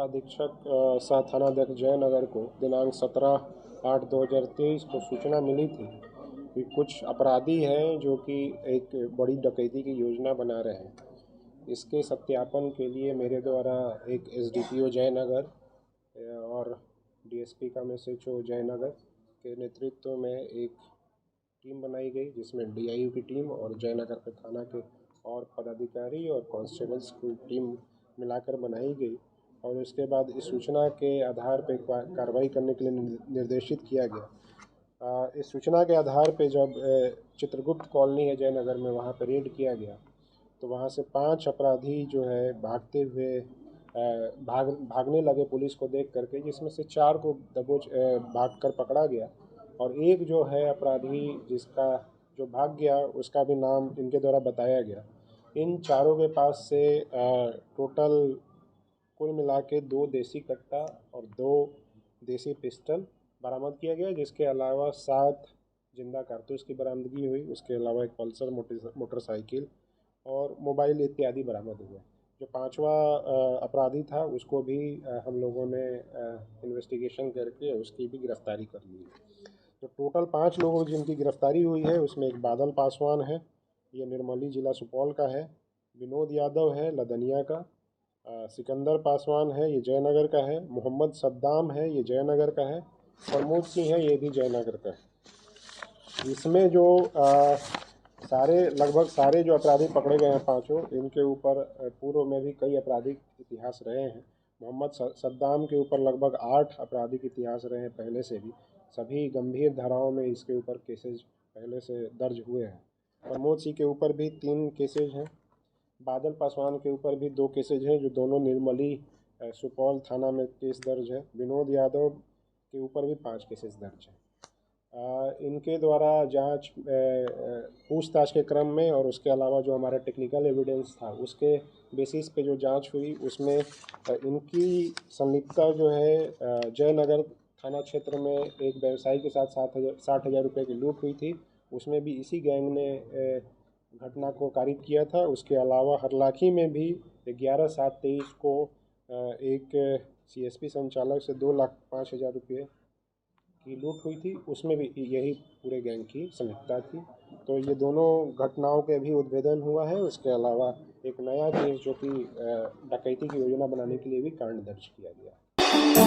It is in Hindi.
उपाधीक्षक सह थानाध्यक्ष जयनगर को दिनांक 17/8/2023 को सूचना मिली थी कि कुछ अपराधी हैं जो कि एक बड़ी डकैती की योजना बना रहे हैं। इसके सत्यापन के लिए मेरे द्वारा एक एसडीपीओ जयनगर और डीएसपी का एसएचओ जयनगर के नेतृत्व में एक टीम बनाई गई, जिसमें डीआईयू की टीम और जयनगर के थाना के और पदाधिकारी और कांस्टेबल्स की टीम मिलाकर बनाई गई। और उसके बाद इस सूचना के आधार पर कार्रवाई करने के लिए निर्देशित किया गया। इस सूचना के आधार पर जब चित्रगुप्त कॉलोनी है जयनगर में, वहाँ पर रेड किया गया तो वहाँ से 5 अपराधी जो है भागते हुए भागने लगे पुलिस को देख करके, जिसमें से 4 को दबोच भागकर पकड़ा गया और एक जो है अपराधी जिसका जो भाग गया उसका भी नाम इनके द्वारा बताया गया। इन चारों के पास से टोटल कुल मिला के 2 देसी कट्टा और 2 देसी पिस्टल बरामद किया गया, जिसके अलावा 7 जिंदा कारतूस की बरामदगी हुई। उसके अलावा एक पल्सर मोटरसाइकिल और मोबाइल इत्यादि बरामद हुए। जो 5वां अपराधी था उसको भी हम लोगों ने इन्वेस्टिगेशन करके उसकी भी गिरफ्तारी कर ली है। तो टोटल 5 लोगों जिनकी गिरफ्तारी हुई है, उसमें एक बादल पासवान है, ये निर्मली जिला सुपौल का है। विनोद यादव है लदनिया का। सिकंदर पासवान है, ये जयनगर का है। मोहम्मद सद्दाम है, ये जयनगर का है। प्रमोद सिंह है, ये भी जयनगर का है। इसमें जो लगभग सारे जो अपराधी पकड़े गए हैं पांचों, इनके ऊपर पूर्व में भी कई आपराधिक इतिहास रहे हैं। मोहम्मद सद्दाम के ऊपर लगभग 8 आपराधिक इतिहास रहे हैं पहले से भी। सभी गंभीर धाराओं में इसके ऊपर केसेज पहले से दर्ज हुए हैं। प्रमोद सिंह के ऊपर भी 3 केसेज हैं। बादल पासवान के ऊपर भी 2 केसेज हैं, जो दोनों निर्मली सुपौल थाना में केस दर्ज है। विनोद यादव के ऊपर भी 5 केसेस दर्ज हैं। इनके द्वारा जांच पूछताछ के क्रम में और उसके अलावा जो हमारा टेक्निकल एविडेंस था उसके बेसिस पे जो जांच हुई, उसमें इनकी संलिप्तता जो है जयनगर थाना क्षेत्र में एक व्यवसायी के साथ 60,000 रुपये की लूट हुई थी। उसमें भी इसी गैंग ने घटना को कारित किया था। उसके अलावा हरलाखी में भी 11/7/23 को एक सीएसपी संचालक से 2,05,000 रुपये की लूट हुई थी, उसमें भी यही पूरे गैंग की संलिप्तता थी। तो ये दोनों घटनाओं के भी उद्भेदन हुआ है। उसके अलावा एक नया केस जो कि डकैती की योजना बनाने के लिए भी कांड दर्ज किया गया।